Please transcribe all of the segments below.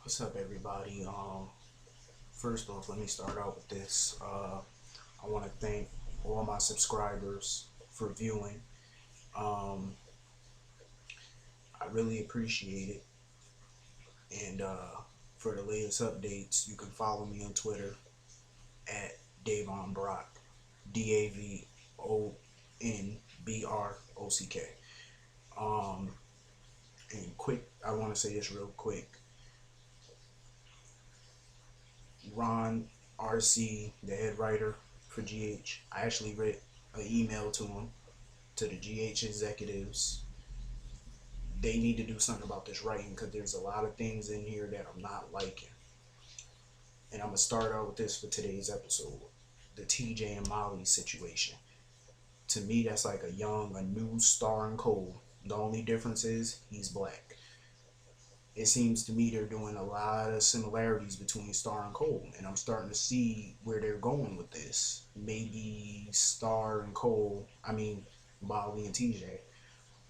What's up, everybody? First off, let me start out with this. I want to thank all my subscribers for viewing. Um, I really appreciate it. And for the latest updates, you can follow me on Twitter at Davon Brock, DAVONBROCK. Um, and quick, I want to say this real quick. Ron RC, the head writer for GH, I actually read an email to him, to the GH executives. They need to do something about this writing because there's a lot of things in here that I'm not liking. And I'm going to start out with this for today's episode, the TJ and Molly situation. To me, that's like a new star and Cole. The only difference is he's black. It seems to me they're doing a lot of similarities between Star and Cole, and I'm starting to see where they're going with this. Maybe Star and Cole, Molly and TJ,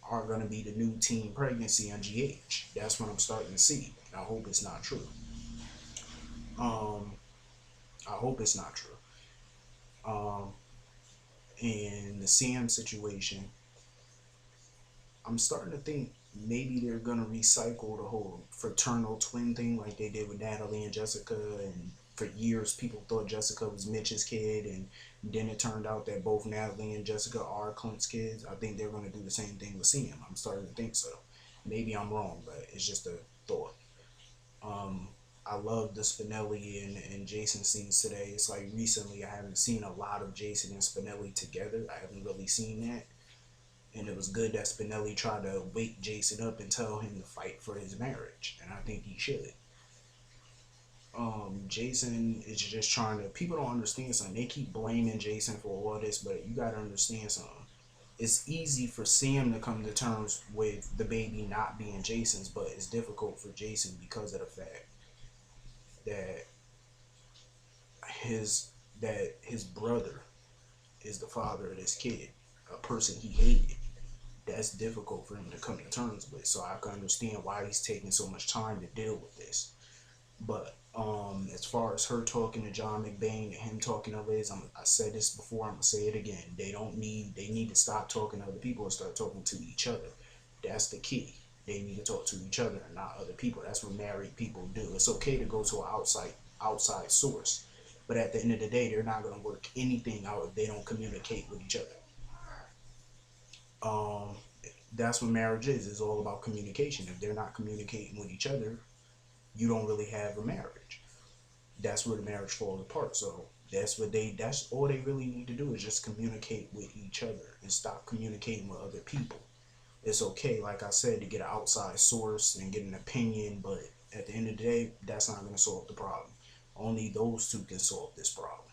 are going to be the new teen pregnancy on GH. That's what I'm starting to see. I hope it's not true. Um, I hope it's not true. Um, and the Sam situation, I'm starting to think maybe they're gonna recycle the whole fraternal twin thing like they did with Natalie and Jessica. And for years, people thought Jessica was Mitch's kid, and then it turned out that both Natalie and Jessica are Clint's kids. I think they're gonna do the same thing with Sam. I'm starting to think so. Maybe I'm wrong, but it's just a thought. Um, I love the Spinelli and Jason scenes today. It's like recently I haven't seen a lot of Jason and Spinelli together. I haven't really seen that. And it was good that Spinelli tried to wake Jason up and tell him to fight for his marriage. And I think he should. Jason is just trying to. People don't understand something. They keep blaming Jason for all this, but you gotta understand something. It's easy for Sam to come to terms with the baby not being Jason's, but it's difficult for Jason because of the fact that his his brother is the father of this kid, a person he hated. That's difficult for him to come to terms with. So I can understand why he's taking so much time to deal with this. But as far as her talking to John McBain and him talking to Liz, I said this before. I'm gonna say it again. They need to stop talking to other people and start talking to each other. That's the key. They need to talk to each other and not other people. That's what married people do. It's okay to go to an outside source, but at the end of the day, they're not gonna work anything out if they don't communicate with each other. Um, that's what marriage is. It's all about communication. If they're not communicating with each other, you don't really have a marriage. That's where the marriage falls apart. So that's all they really need to do is just communicate with each other and stop communicating with other people. It's okay, like I said, to get an outside source and get an opinion, but at the end of the day, that's not going to solve the problem. Only those two can solve this problem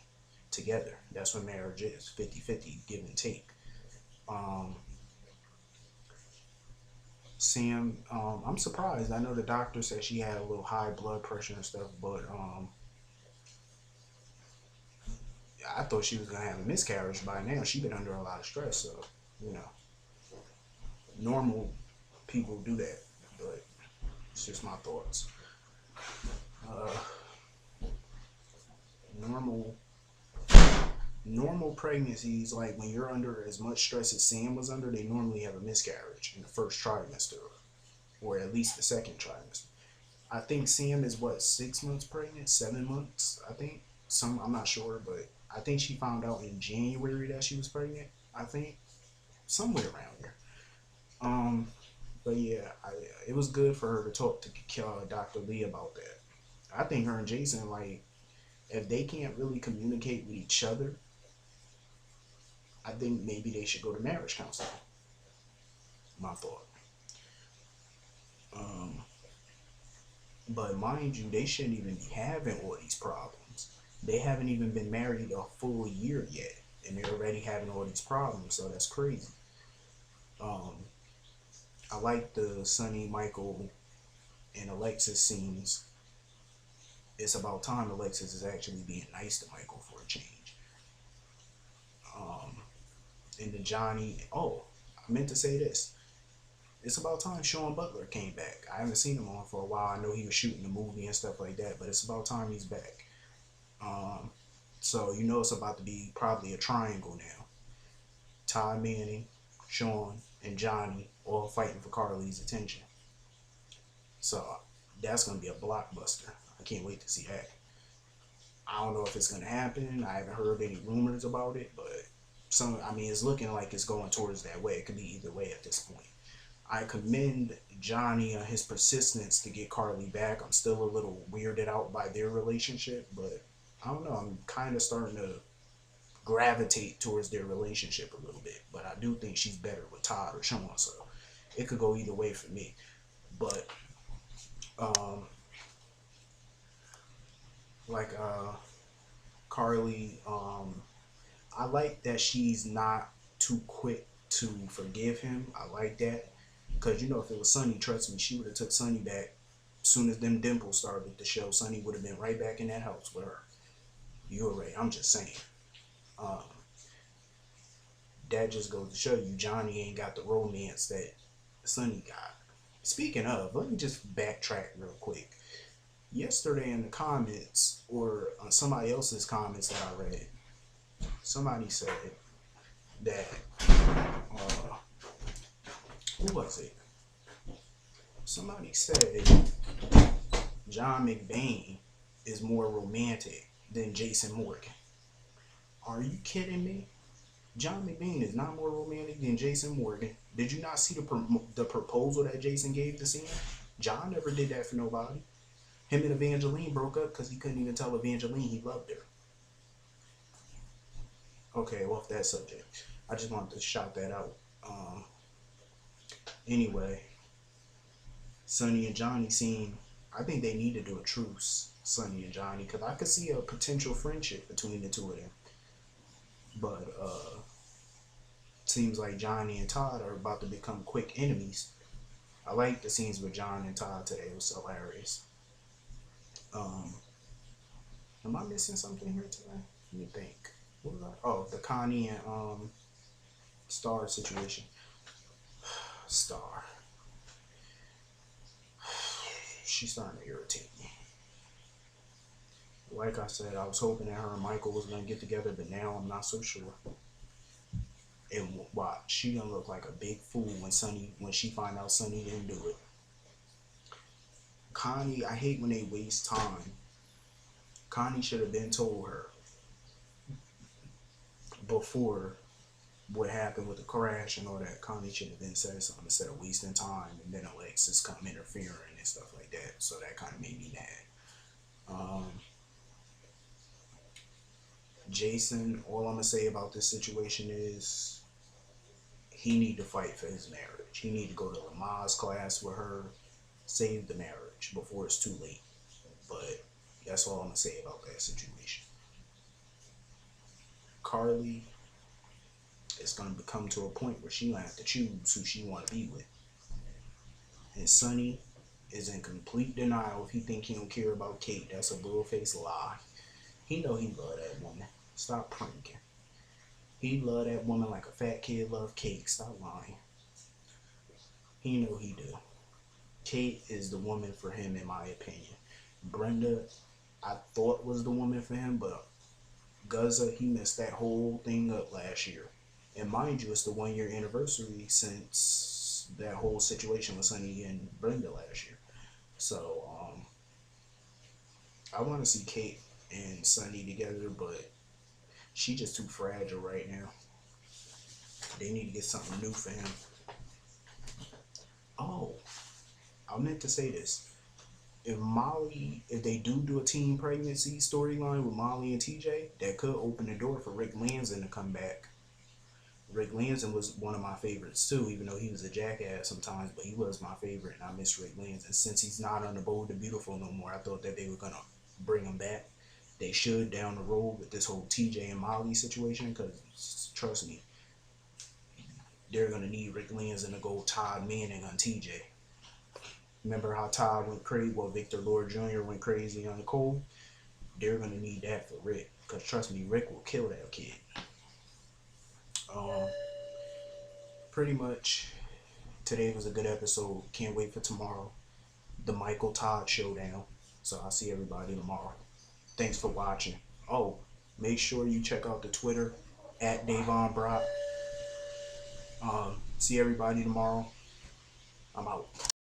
together. That's what marriage is, 50-50, give and take. Um, Sam, I'm surprised. I know the doctor said she had a little high blood pressure and stuff, but I thought she was gonna have a miscarriage by now. She's been under a lot of stress, so you know, normal people do that, but it's just my thoughts. Uh, normal normal pregnancies, like when you're under as much stress as Sam was under, they normally have a miscarriage in the first trimester, or at least the second trimester. I think Sam is what, 6 months pregnant, 7 months. I think I'm not sure, but I think she found out in January that she was pregnant. I think somewhere around there. Um, but yeah, it was good for her to talk to Dr. Lee about that. I think her and Jason, like, if they can't really communicate with each other, I think maybe they should go to marriage counseling. My thought. Um, but mind you, they shouldn't even be having all these problems. They haven't even been married a full year yet, and they're already having all these problems. So that's crazy. Um, I like the Sonny, Michael, and Alexis scenes. It's about time Alexis is actually being nice to Michael for a change. And the Johnny. Oh, I meant to say this. It's about time Sean Butler came back. I haven't seen him on for a while. I know he was shooting a movie and stuff like that, but it's about time he's back. Um, so you know it's about to be probably a triangle now. Todd Manning, Sean, and Johnny all fighting for Carly's attention. So that's gonna be a blockbuster. I can't wait to see that. I don't know if it's gonna happen. I haven't heard any rumors about it, but it's looking like it's going towards that way. It could be either way at this point. I commend Johnny on his persistence to get Carly back. I'm still a little weirded out by their relationship, but I don't know. I'm kind of starting to gravitate towards their relationship a little bit. But I do think she's better with Todd or Sean, so it could go either way for me. But um, like Carly, I like that she's not too quick to forgive him. I like that because if it was Sonny, trust me, she would have took Sonny back as soon as them dimples started to show. Sonny would have been right back in that house with her. You're right. I'm just saying. Um, that just goes to show you Johnny ain't got the romance that Sonny got. Speaking of, let me just backtrack real quick. Yesterday in the comments, or on somebody else's comments that I read, somebody said that, who was it? Somebody said John McBain is more romantic than Jason Morgan. Are you kidding me? John McBain is not more romantic than Jason Morgan. Did you not see the proposal that Jason gave to Cena? John never did that for nobody. Him and Evangeline broke up because he couldn't even tell Evangeline he loved her. Okay, off that subject. I just wanted to shout that out. Anyway, Sonny and Johnny I think they need to do a truce, Sonny and Johnny, because I could see a potential friendship between the two of them. But seems like Johnny and Todd are about to become quick enemies. I like the scenes with John and Todd today. It was hilarious. Am I missing something here today? Let me think. What was I? Oh, the Connie and Star situation. Star. She's starting to irritate me. Like I said, I was hoping that her and Michael was gonna get together, but now I'm not so sure. And watch, she gonna look like a big fool when she find out Sonny didn't do it. Connie, I hate when they waste time. Connie should have been told her before what happened with the crash and all that. Connie should have been said something instead of wasting time and then Alexis come interfering and stuff like that. So that kind of made me mad. Jason, all I'm gonna say about this situation is he need to fight for his marriage. He need to go to Lama's class with her, save the marriage before it's too late. But that's all I'm gonna say about that situation. Carly is gonna come to a point where she gonna have to choose who she wanna be with. And Sonny is in complete denial if he think he don't care about Kate. That's a bull-faced lie. He know he love that woman. Stop pranking. He love that woman like a fat kid love cake. Stop lying. He know he do. Kate is the woman for him in my opinion. Brenda, I thought was the woman for him, but Guzza, he messed that whole thing up last year. And mind you, it's the 1 year anniversary since that whole situation with Sonny and Brenda last year. So, I want to see Kate and Sonny together, but she just too fragile right now. They need to get something new for him. Oh, I meant to say this. If they do a teen pregnancy storyline with Molly and TJ, that could open the door for Rick Lanson to come back. Rick Lanson was one of my favorites too, even though he was a jackass sometimes, but he was my favorite, and I miss Rick Lanson. Since he's not on the Bold and Beautiful no more, I thought that they were gonna bring him back. They should down the road with this whole TJ and Molly situation, because trust me, they're gonna need Rick Lanson to go Todd Manning on TJ. Remember how Todd went crazy? Well, Victor Lord Jr. went crazy on Cole. They're gonna need that for Rick, because trust me, Rick will kill that kid. Pretty much today was a good episode. Can't wait for tomorrow. The Michael Todd showdown. So I'll see everybody tomorrow. Thanks for watching. Oh, make sure you check out the Twitter at Davon Brock. See everybody tomorrow. I'm out.